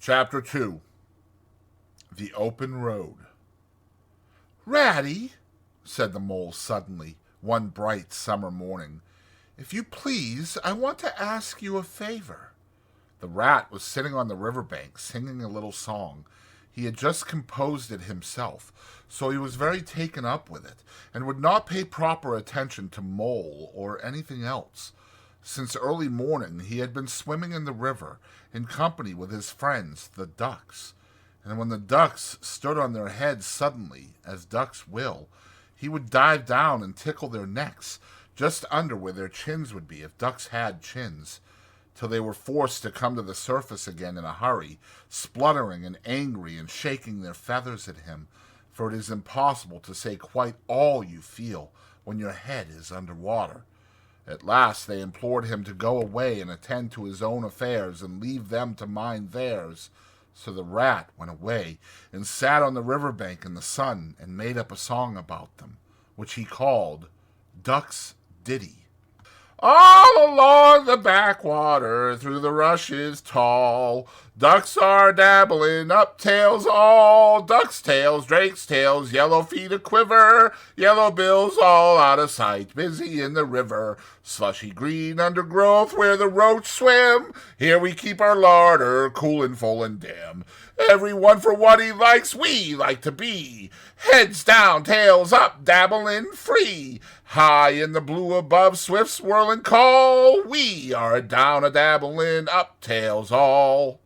Chapter 2. The Open Road. "Ratty," said the mole suddenly, one bright summer morning, "if you please, I want to ask you a favor." The rat was sitting on the riverbank singing a little song. He had just composed it himself, so he was very taken up with it, and would not pay proper attention to Mole or anything else. Since early morning he had been swimming in the river, in company with his friends, the ducks. And when the ducks stood on their heads suddenly, as ducks will, he would dive down and tickle their necks, just under where their chins would be if ducks had chins, till they were forced to come to the surface again in a hurry, spluttering and angry and shaking their feathers at him, for it is impossible to say quite all you feel when your head is under water. At last they implored him to go away and attend to his own affairs and leave them to mind theirs. So the rat went away and sat on the riverbank in the sun and made up a song about them, which he called Duck's Ditty. "All along the backwater, through the rushes tall, ducks are dabbling up tails all, ducks' tails, drakes' tails, yellow feet a-quiver, yellow bills all out of sight, busy in the river, slushy green undergrowth where the roach swim, here we keep our larder, cool and full and dim, every one for what he likes, we like to be, heads down, tails up, dabbling free, high in the blue above, swift swirling call, we are down a-dabbling up tails all."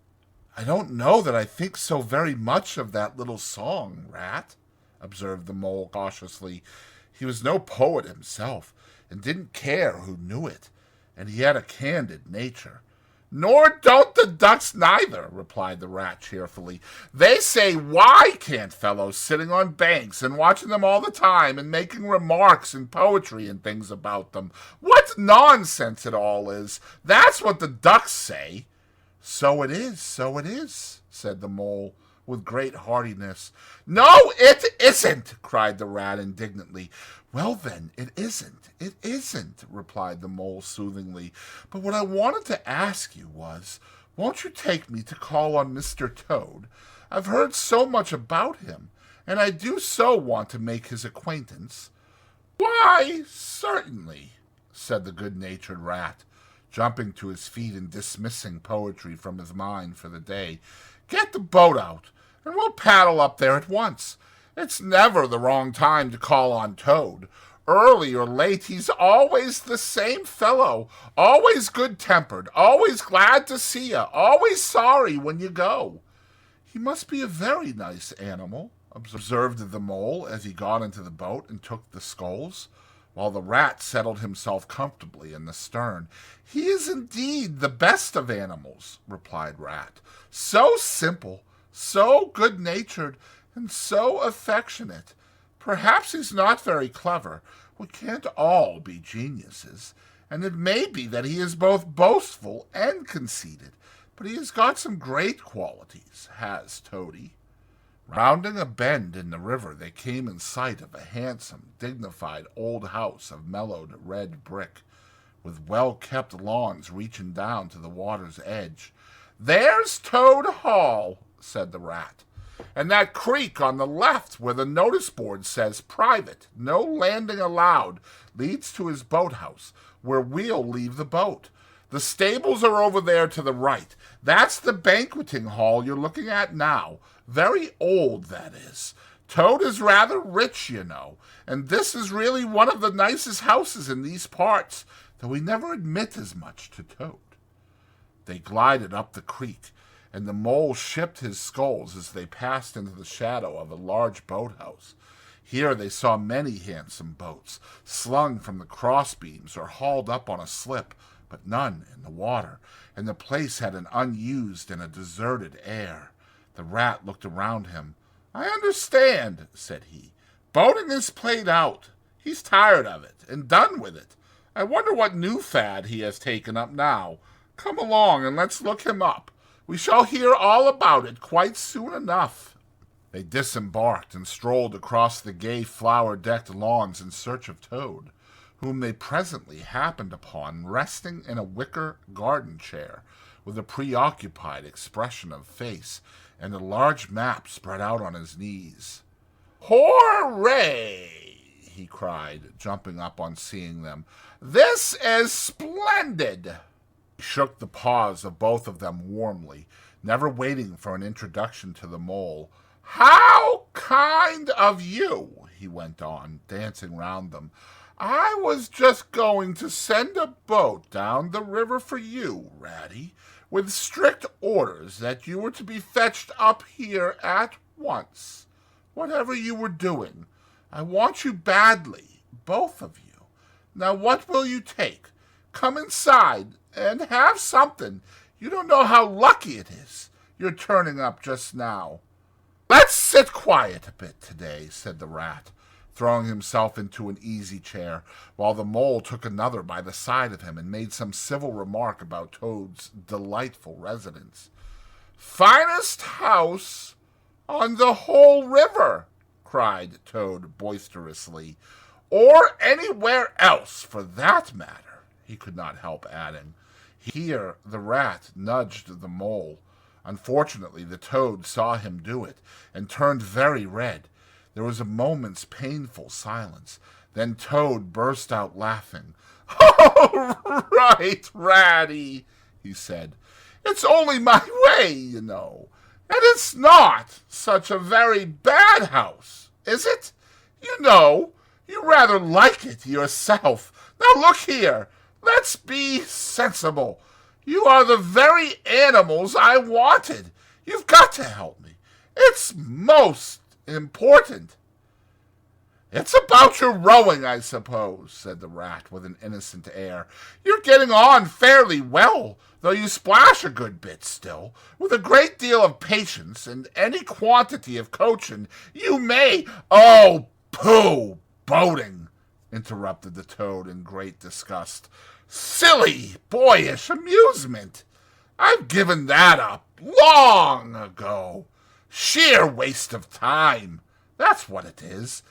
"I don't know that I think so very much of that little song, Rat," observed the mole cautiously. He was no poet himself, and didn't care who knew it, and he had a candid nature. "Nor don't the ducks neither," replied the rat cheerfully. "They say, why can't fellows sitting on banks and watching them all the time and making remarks and poetry and things about them? What nonsense it all is! That's what the ducks say." So it is, said the mole, with great heartiness. "No, it isn't," cried the rat indignantly. "Well, then, it isn't, replied the mole soothingly. "But what I wanted to ask you was, won't you take me to call on Mr. Toad? I've heard so much about him, and I do so want to make his acquaintance." "Why, certainly," said the good-natured rat, jumping to his feet and dismissing poetry from his mind for the day. "Get the boat out, and we'll paddle up there at once. It's never the wrong time to call on Toad. Early or late, he's always the same fellow, always good-tempered, always glad to see you, always sorry when you go." "He must be a very nice animal," observed the mole as he got into the boat and took the sculls, while the rat settled himself comfortably in the stern. "He is indeed the best of animals," replied Rat. "So simple, so good-natured, and so affectionate. Perhaps he's not very clever. We can't all be geniuses, and it may be that he is both boastful and conceited, but he has got some great qualities, has Toady." Rounding a bend in the river, they came in sight of a handsome, dignified old house of mellowed red brick, with well-kept lawns reaching down to the water's edge. "There's Toad Hall," said the rat, "and that creek on the left where the notice-board says private, no landing allowed, leads to his boathouse, where we'll leave the boat. The stables are over there to the right. That's the banqueting hall you're looking at now. Very old, that is. Toad is rather rich, you know, and this is really one of the nicest houses in these parts, though we never admit as much to Toad." They glided up the creek, and the mole shipped his sculls as they passed into the shadow of a large boathouse. Here they saw many handsome boats, slung from the crossbeams or hauled up on a slip, but none in the water, and the place had an unused and a deserted air. The rat looked around him. "I understand," said he. "Boating is played out. He's tired of it, and done with it. I wonder what new fad he has taken up now. Come along, and let's look him up. We shall hear all about it quite soon enough." They disembarked and strolled across the gay flower-decked lawns in search of Toad, whom they presently happened upon resting in a wicker garden chair, with a preoccupied expression of face and a large map spread out on his knees. "Hooray!" he cried, jumping up on seeing them. "This is splendid!" He shook the paws of both of them warmly, never waiting for an introduction to the mole. "How kind of you," he went on, dancing round them. "I was just going to send a boat down the river for you, Ratty, with strict orders that you were to be fetched up here at once. Whatever you were doing, I want you badly, both of you. Now what will you take? Come inside and have something. You don't know how lucky it is you're turning up just now." "Let's sit quiet a bit today," said the rat, throwing himself into an easy chair, while the mole took another by the side of him and made some civil remark about Toad's delightful residence. "Finest house on the whole river," cried Toad boisterously. "Or anywhere else, for that matter," he could not help adding. Here the rat nudged the mole. Unfortunately, the Toad saw him do it, and turned very red. There was a moment's painful silence. Then Toad burst out laughing. "Oh, right, Ratty," he said. "It's only my way, you know. And it's not such a very bad house, is it? You know, you rather like it yourself. Now look here, let's be sensible. You are the very animals I wanted. You've got to help me. It's most important." "It's about your rowing, I suppose," said the rat with an innocent air. "You're getting on fairly well, though you splash a good bit still. With a great deal of patience and any quantity of coaching, you may—" "Oh, pooh, boating," interrupted the Toad in great disgust. "Silly, boyish amusement. I've given that up long ago. Sheer waste of time. That's what it is.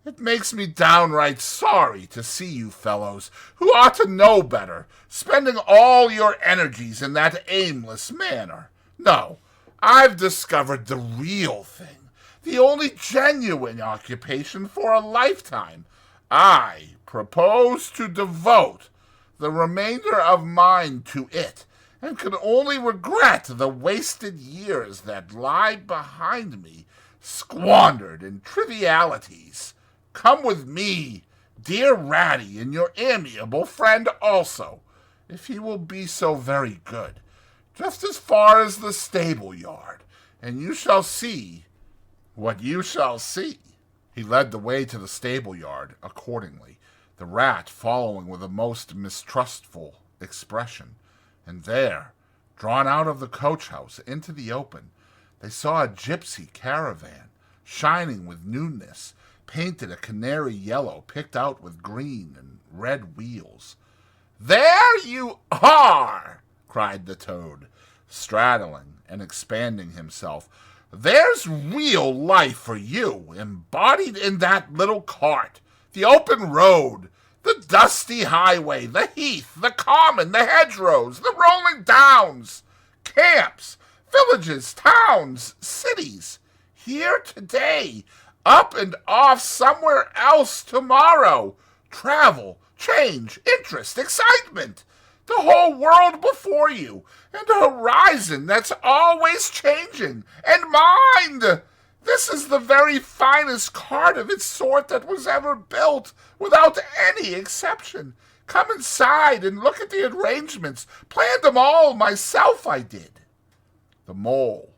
It makes me downright sorry to see you fellows, who ought to know better, spending all your energies in that aimless manner. No, I've discovered the real thing, the only genuine occupation for a lifetime. I propose to devote the remainder of mine to it, and can only regret the wasted years that lie behind me, squandered in trivialities. Come with me, dear Ratty, and your amiable friend also, if he will be so very good, just as far as the stable yard, and you shall see what you shall see." He led the way to the stable yard accordingly, the rat following with a most mistrustful expression. And there, drawn out of the coach-house into the open, they saw a gypsy caravan, shining with newness, painted a canary yellow, picked out with green and red wheels. "There you are!" cried the Toad, straddling and expanding himself. "There's real life for you, embodied in that little cart. The open road, the dusty highway, the heath, the common, the hedgerows, the rolling downs, camps, villages, towns, cities. Here today, up and off somewhere else tomorrow. Travel, change, interest, excitement. The whole world before you, and a horizon that's always changing. And mind! This is the very finest cart of its sort that was ever built, without any exception. Come inside and look at the arrangements. Planned them all myself, I did." The mole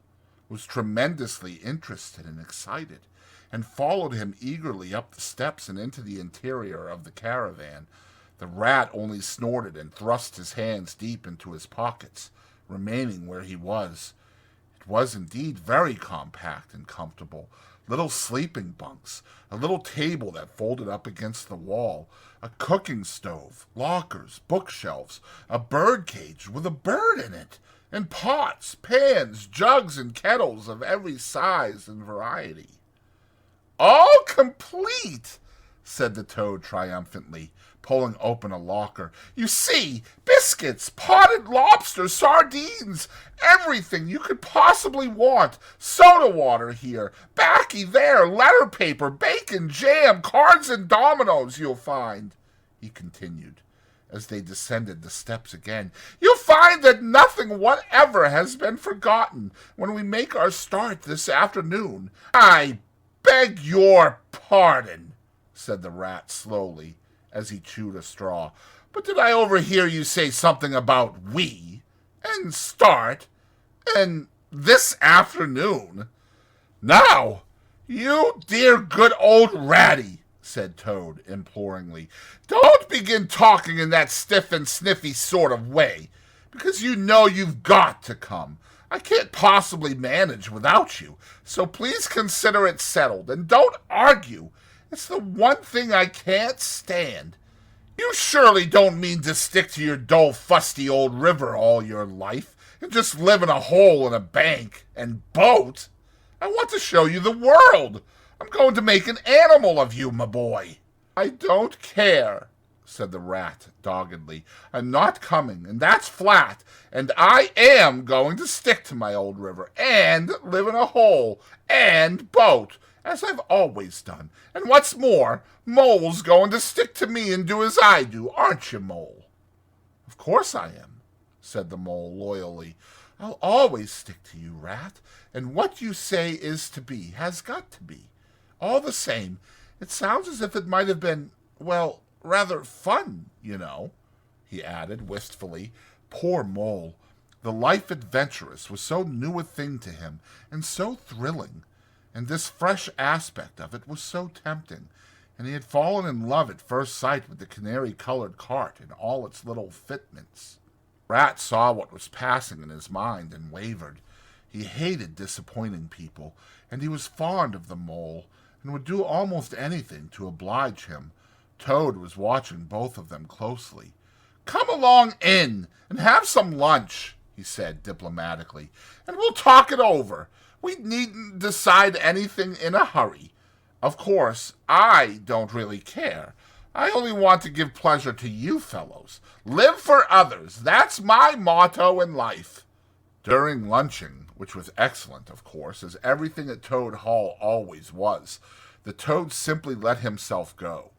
was tremendously interested and excited, and followed him eagerly up the steps and into the interior of the caravan. The rat only snorted and thrust his hands deep into his pockets, remaining where he was. It was indeed very compact and comfortable. Little sleeping bunks, a little table that folded up against the wall, a cooking stove, lockers, bookshelves, a bird cage with a bird in it, and pots, pans, jugs, and kettles of every size and variety. "All complete," said the Toad triumphantly, pulling open a locker. "You see, biscuits, potted lobster, sardines, everything you could possibly want. Soda water here, baccy there, letter paper, bacon, jam, cards and dominoes you'll find," he continued, as they descended the steps again. "You'll find that nothing whatever has been forgotten when we make our start this afternoon. I beg your pardon," said the rat slowly, as he chewed a straw, "but did I overhear you say something about we, and start, and this afternoon?" "Now, you dear good old ratty," said Toad imploringly, "don't begin talking in that stiff and sniffy sort of way, because you know you've got to come. I can't possibly manage without you, so please consider it settled, and don't argue. It's the one thing I can't stand. You surely don't mean to stick to your dull, fusty old river all your life, and just live in a hole in a bank and boat. I want to show you the world. I'm going to make an animal of you, my boy." "I don't care," said the rat doggedly. "I'm not coming, and that's flat, and I am going to stick to my old river, and live in a hole, and boat, as I've always done. And what's more, Mole's going to stick to me and do as I do, aren't you, Mole?" "Of course I am," said the Mole loyally. "I'll always stick to you, Rat, and what you say is to be has got to be. All the same, it sounds as if it might have been, well, rather fun, you know," he added wistfully. Poor Mole! The life adventurous was so new a thing to him, and so thrilling, and this fresh aspect of it was so tempting, and he had fallen in love at first sight with the canary-colored cart and all its little fitments. Rat saw what was passing in his mind and wavered. He hated disappointing people, and he was fond of the Mole, and would do almost anything to oblige him. Toad was watching both of them closely. "Come along in and have some lunch," he said diplomatically, "and we'll talk it over. We needn't decide anything in a hurry. Of course, I don't really care. I only want to give pleasure to you fellows. Live for others. That's my motto in life." During lunching, which was excellent, of course, as everything at Toad Hall always was, the Toad simply let himself go.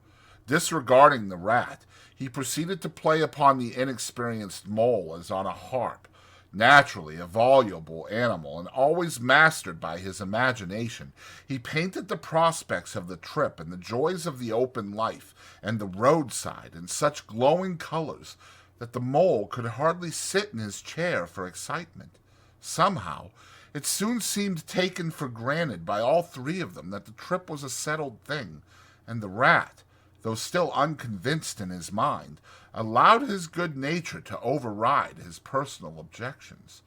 Disregarding the rat, he proceeded to play upon the inexperienced Mole as on a harp. Naturally a voluble animal, and always mastered by his imagination, he painted the prospects of the trip and the joys of the open life and the roadside in such glowing colors that the Mole could hardly sit in his chair for excitement. Somehow, it soon seemed taken for granted by all three of them that the trip was a settled thing, and the rat, though still unconvinced in his mind, allowed his good nature to override his personal objections.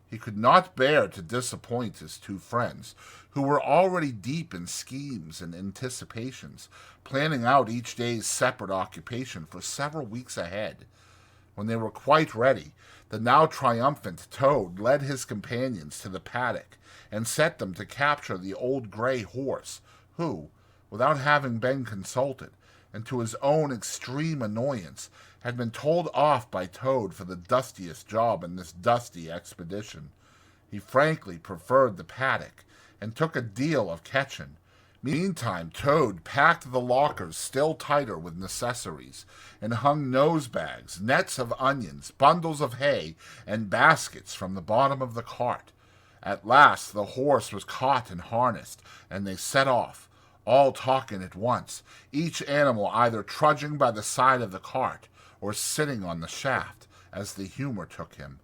He could not bear to disappoint his two friends, who were already deep in schemes and anticipations, planning out each day's separate occupation for several weeks ahead. When they were quite ready, the now triumphant Toad led his companions to the paddock and set them to capture the old gray horse, who, without having been consulted, and to his own extreme annoyance, had been told off by Toad for the dustiest job in this dusty expedition. He frankly preferred the paddock, and took a deal of catchin'. Meantime, Toad packed the lockers still tighter with necessaries, and hung nose-bags, nets of onions, bundles of hay, and baskets from the bottom of the cart. At last the horse was caught and harnessed, and they set off, all talking at once, each animal either trudging by the side of the cart or sitting on the shaft, as the humor took him.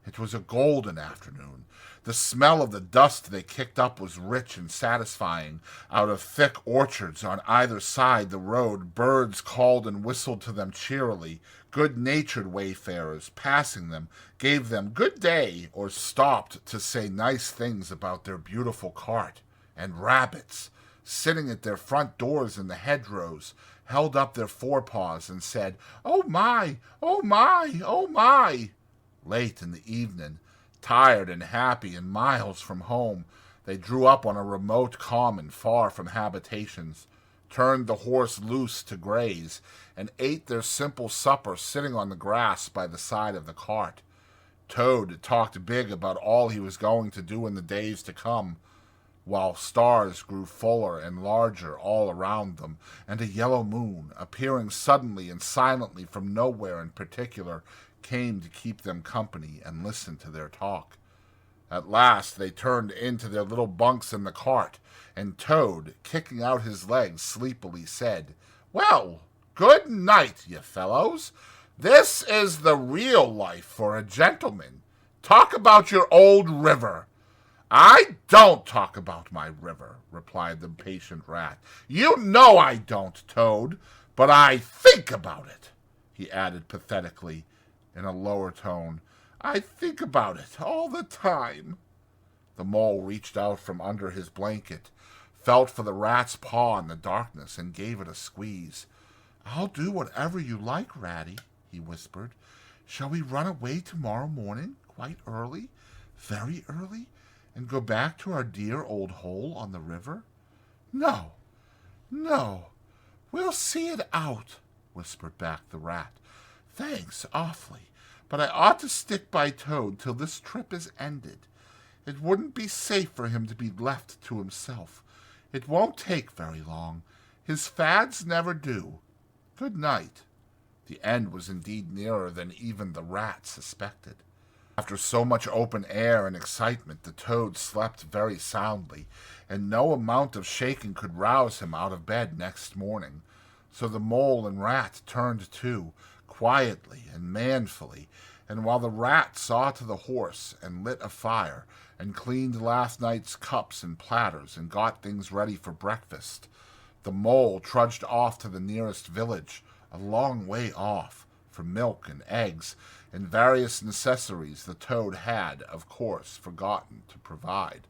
It was a golden afternoon. The smell of the dust they kicked up was rich and satisfying. Out of thick orchards on either side the road, birds called and whistled to them cheerily. Good-natured wayfarers, passing them, gave them good day or stopped to say nice things about their beautiful cart. And rabbits, sitting at their front doors in the hedgerows, held up their forepaws and said, "Oh my, oh my, oh my." Late in the evening, tired and happy and miles from home, they drew up on a remote common far from habitations. turned the horse loose to graze, and ate their simple supper sitting on the grass by the side of the cart. Toad talked big about all he was going to do in the days to come, while stars grew fuller and larger all around them, and a yellow moon, appearing suddenly and silently from nowhere in particular, came to keep them company and listen to their talk. At last they turned into their little bunks in the cart, and Toad, kicking out his legs sleepily, said, "Well, good night, you fellows. This is the real life for a gentleman. Talk about your old river." "I don't talk about my river," replied the patient rat. "You know I don't, Toad, but I think about it," he added pathetically in a lower tone. "I think about it all the time." The mole reached out from under his blanket, felt for the rat's paw in the darkness, and gave it a squeeze. "I'll do whatever you like, Ratty," he whispered. "Shall we run away tomorrow morning, quite early, very early, and go back to our dear old hole on the river?" "No, no, we'll see it out," whispered back the rat. "Thanks awfully, but I ought to stick by Toad till this trip is ended. It wouldn't be safe for him to be left to himself. It won't take very long. His fads never do. Good night." The end was indeed nearer than even the rat suspected. After so much open air and excitement, the Toad slept very soundly, and no amount of shaking could rouse him out of bed next morning. So the mole and rat turned to, quietly and manfully, and while the rat saw to the horse and lit a fire and cleaned last night's cups and platters and got things ready for breakfast, the mole trudged off to the nearest village, a long way off, for milk and eggs and various necessaries the Toad had, of course, forgotten to provide.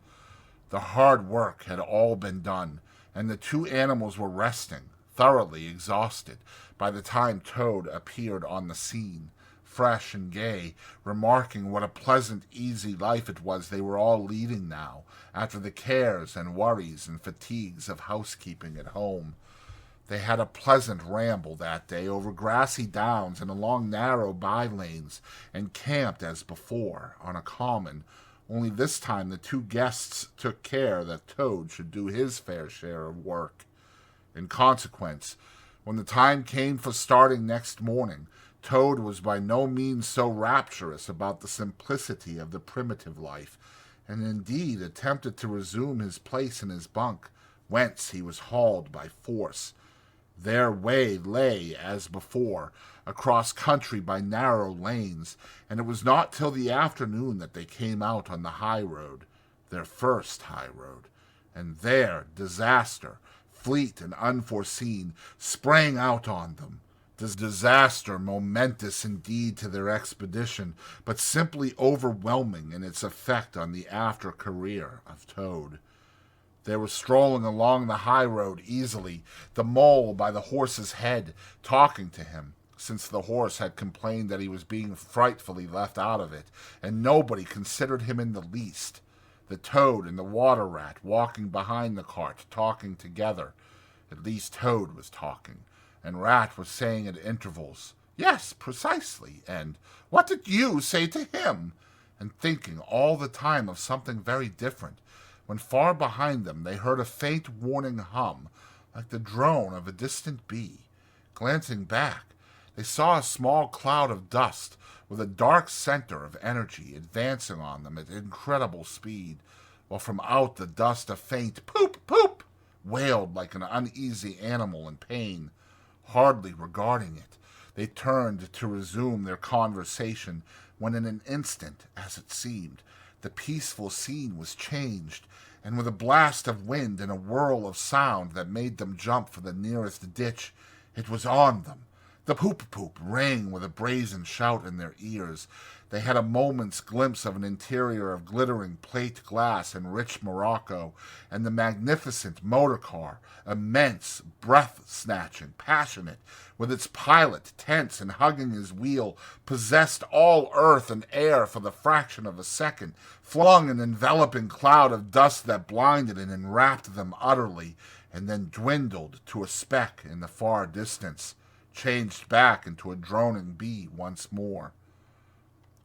The hard work had all been done, and the two animals were resting, thoroughly exhausted, by the time Toad appeared on the scene, fresh and gay, remarking what a pleasant, easy life it was they were all leading now, after the cares and worries and fatigues of housekeeping at home. They had a pleasant ramble that day over grassy downs and along narrow by-lanes, and camped as before on a common, only this time the two guests took care that Toad should do his fair share of work. In consequence, when the time came for starting next morning, Toad was by no means so rapturous about the simplicity of the primitive life, and indeed attempted to resume his place in his bunk, whence he was hauled by force. Their way lay, as before, across country by narrow lanes, and it was not till the afternoon that they came out on the high road, their first high road, and there disaster, fleet and unforeseen, sprang out on them. This disaster momentous indeed to their expedition, but simply overwhelming in its effect on the after career of Toad. They were strolling along the high road easily, the mole by the horse's head, talking to him, since the horse had complained that he was being frightfully left out of it, and nobody considered him in the least. The Toad and the water rat walking behind the cart, talking together. At least Toad was talking, and Rat was saying at intervals, "Yes, precisely," and "What did you say to him?" and thinking all the time of something very different, when far behind them they heard a faint warning hum, like the drone of a distant bee. Glancing back, they saw a small cloud of dust with a dark center of energy advancing on them at incredible speed, while from out the dust a faint "poop, poop" wailed like an uneasy animal in pain. Hardly regarding it, they turned to resume their conversation, when in an instant, as it seemed, the peaceful scene was changed, and with a blast of wind and a whirl of sound that made them jump for the nearest ditch, it was on them. The poop-poop rang with a brazen shout in their ears. They had a moment's glimpse of an interior of glittering plate glass and rich morocco, and the magnificent motor car, immense, breath-snatching, passionate, with its pilot tense and hugging his wheel, possessed all earth and air for the fraction of a second, flung an enveloping cloud of dust that blinded and enwrapped them utterly, and then dwindled to a speck in the far distance, changed back into a droning bee once more.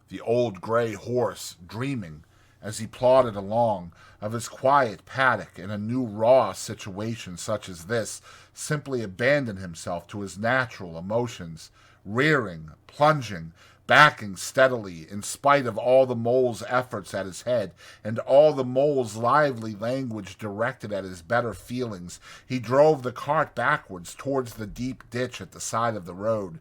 The old gray horse, dreaming, as he plodded along, of his quiet paddock in a new raw situation such as this, simply abandoned himself to his natural emotions, rearing, plunging, backing steadily in spite of all the mole's efforts at his head and all the mole's lively language directed at his better feelings. He drove the cart backwards towards the deep ditch at the side of the road.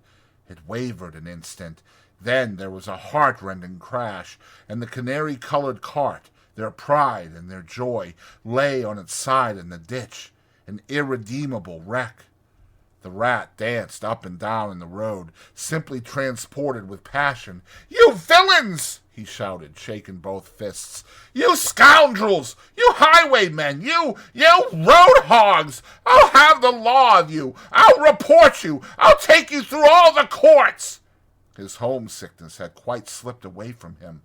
It wavered an instant. Then there was a heart-rending crash, and the canary-colored cart, their pride and their joy, lay on its side in the ditch, an irredeemable wreck. The rat danced up and down in the road, simply transported with passion. "You villains!" he shouted, shaking both fists. "You scoundrels! You highwaymen! You road hogs! I'll have the law of you! I'll report you! I'll take you through all the courts!" His homesickness had quite slipped away from him,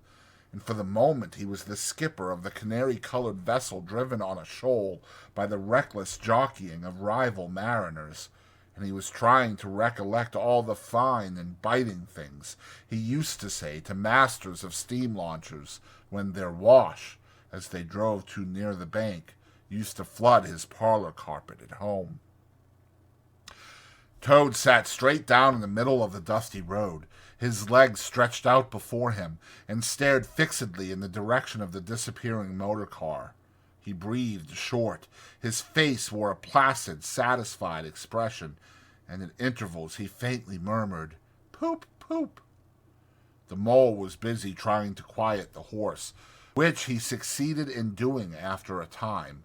and for the moment he was the skipper of the canary-colored vessel driven on a shoal by the reckless jockeying of rival mariners, and he was trying to recollect all the fine and biting things he used to say to masters of steam launchers when their wash, as they drove too near the bank, used to flood his parlor carpet at home. Toad sat straight down in the middle of the dusty road, his legs stretched out before him, and stared fixedly in the direction of the disappearing motor car. He breathed short. His face wore a placid, satisfied expression, and at intervals he faintly murmured, "Poop, poop." The mole was busy trying to quiet the horse, which he succeeded in doing after a time.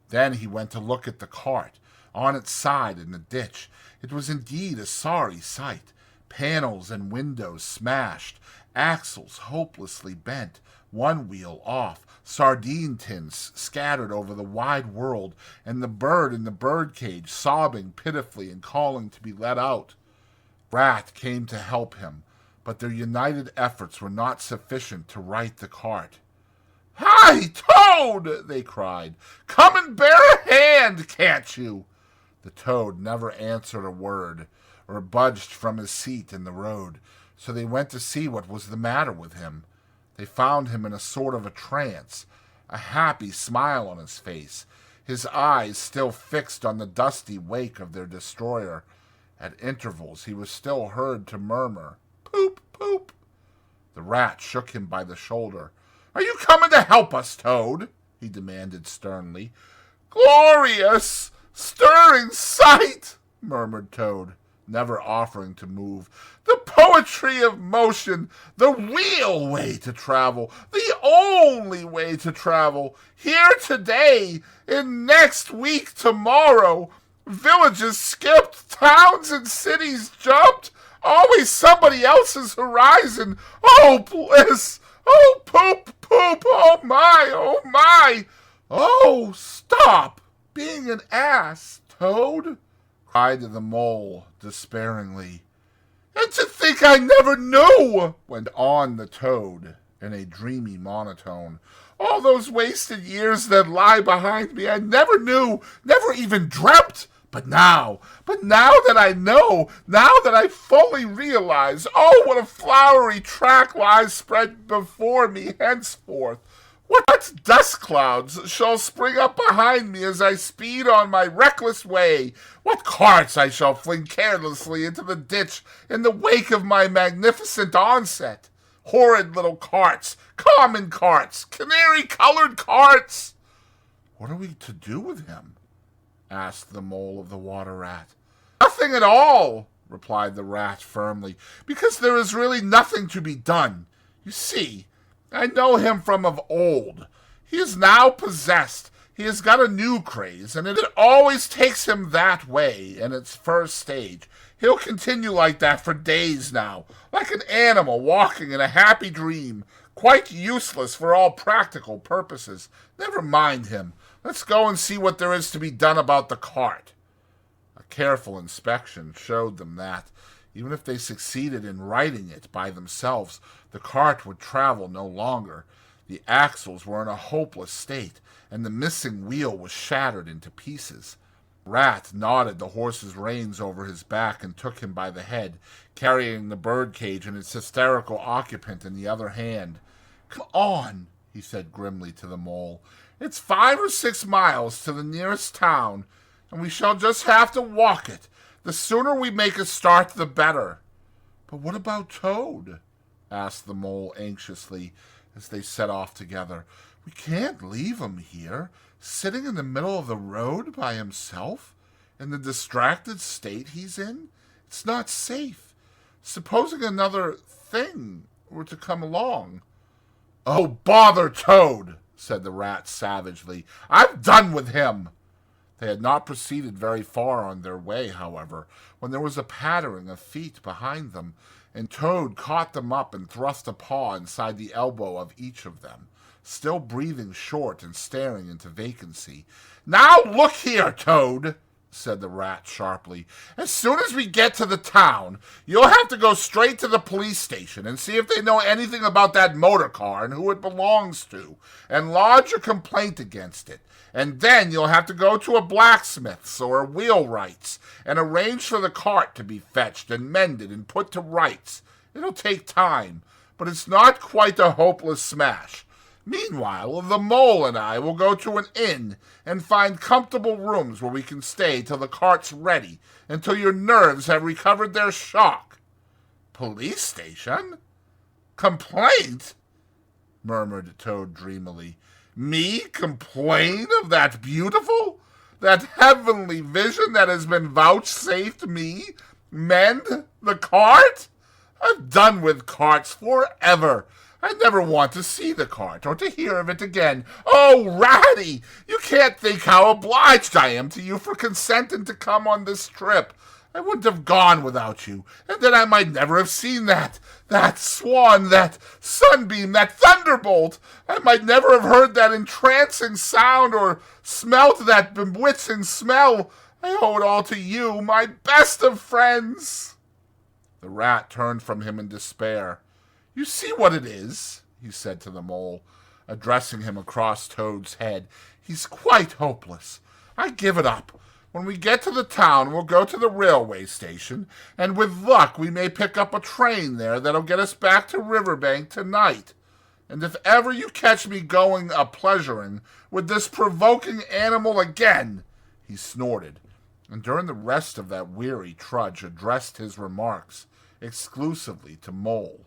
Then he went to look at the cart, on its side in the ditch. It was indeed a sorry sight. Panels and windows smashed, axles hopelessly bent, one wheel off, sardine tins scattered over the wide world, and the bird in the birdcage sobbing pitifully and calling to be let out. Rat came to help him, but their united efforts were not sufficient to right the cart. "Hi, Toad!" they cried. "Come and bear a hand, can't you?" The Toad never answered a word, or budged from his seat in the road, so they went to see what was the matter with him. They found him in a sort of a trance, a happy smile on his face, his eyes still fixed on the dusty wake of their destroyer. At intervals he was still heard to murmur, "Poop, poop." The rat shook him by the shoulder. "Are you coming to help us, Toad?" he demanded sternly. "Glorious, stirring sight," murmured Toad, never offering to move. "The poetry of motion, the real way to travel, the only way to travel. Here today, and next week tomorrow. Villages skipped, towns and cities jumped. Always somebody else's horizon. Oh, bliss! Oh, poop, poop! Oh, my! Oh, my! Oh, stop being an ass, Toad!" cried the mole despairingly. "And to think I never knew," went on the Toad in a dreamy monotone. "All those wasted years that lie behind me, I never knew, never even dreamt. But now that I know, now that I fully realize, oh, what a flowery track lies spread before me henceforth. What dust clouds shall spring up behind me as I speed on my reckless way? What carts I shall fling carelessly into the ditch in the wake of my magnificent onset? Horrid little carts, common carts, canary-colored carts!" "What are we to do with him?" asked the mole of the water rat. "Nothing at all," replied the rat firmly, "because there is really nothing to be done. You see, I know him from of old. He is now possessed. He has got a new craze, and it always takes him that way in its first stage. He'll continue like that for days now, like an animal walking in a happy dream, quite useless for all practical purposes. Never mind him. Let's go and see what there is to be done about the cart." A careful inspection showed them that, even if they succeeded in righting it by themselves, the cart would travel no longer. The axles were in a hopeless state, and the missing wheel was shattered into pieces. Rat knotted the horse's reins over his back and took him by the head, carrying the birdcage and its hysterical occupant in the other hand. "Come on," he said grimly to the mole. "It's 5 or 6 miles to the nearest town, and we shall just have to walk it. The sooner we make a start, the better." "But what about Toad?" asked the mole anxiously as they set off together. "We can't leave him here, sitting in the middle of the road by himself, in the distracted state he's in. It's not safe. Supposing another thing were to come along." "Oh, bother Toad," said the rat savagely. "I've done with him." They had not proceeded very far on their way, however, when there was a pattering of feet behind them, and Toad caught them up and thrust a paw inside the elbow of each of them, still breathing short and staring into vacancy. "Now look here, Toad," said the rat sharply. "As soon as we get to the town, you'll have to go straight to the police station and see if they know anything about that motor car and who it belongs to, and lodge a complaint against it. And then you'll have to go to a blacksmith's or a wheelwright's and arrange for the cart to be fetched and mended and put to rights. It'll take time, but it's not quite a hopeless smash. Meanwhile, the mole and I will go to an inn and find comfortable rooms where we can stay till the cart's ready, until your nerves have recovered their shock." "Police station? Complaint?" murmured Toad dreamily. "Me complain of that that heavenly vision that has been vouchsafed me? Mend the cart? I've done with carts forever. I never want to see the cart or to hear of it again. Oh, Ratty, you can't think how obliged I am to you for consenting to come on this trip. I wouldn't have gone without you, and then I might never have seen that swan, that sunbeam, that thunderbolt. I might never have heard that entrancing sound or smelt that bewitching smell. I owe it all to you, my best of friends." The rat turned from him in despair. "You see what it is," he said to the mole, addressing him across Toad's head. "He's quite hopeless. I give it up. When we get to the town, we'll go to the railway station, and with luck we may pick up a train there that'll get us back to Riverbank tonight. And if ever you catch me going a-pleasuring with this provoking animal again," he snorted, and during the rest of that weary trudge addressed his remarks exclusively to Mole.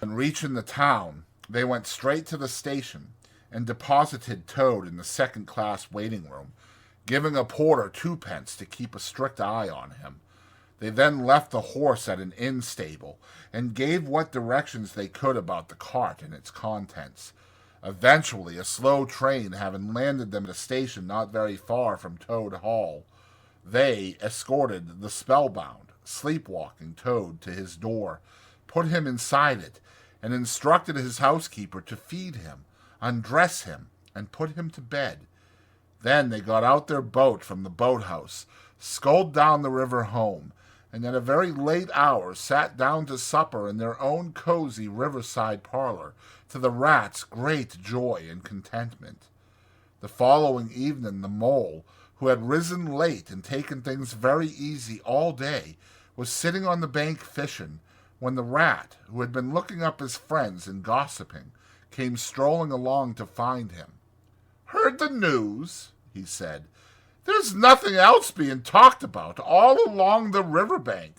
On reaching the town, they went straight to the station and deposited Toad in the second-class waiting room, giving a porter 2 pence to keep a strict eye on him. They then left the horse at an inn stable and gave what directions they could about the cart and its contents. Eventually, a slow train having landed them at a station not very far from Toad Hall, they escorted the spellbound, sleepwalking Toad to his door, put him inside it, and instructed his housekeeper to feed him, undress him, and put him to bed. Then they got out their boat from the boathouse, sculled down the river home, and at a very late hour sat down to supper in their own cozy riverside parlor, to the rat's great joy and contentment. The following evening the mole, who had risen late and taken things very easy all day, was sitting on the bank fishing, when the rat, who had been looking up his friends and gossiping, came strolling along to find him. "Heard the news?" he said. "There's nothing else being talked about all along the riverbank.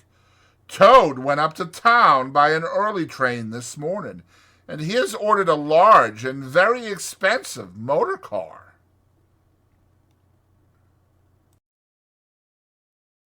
Toad went up to town by an early train this morning, and he has ordered a large and very expensive motor car."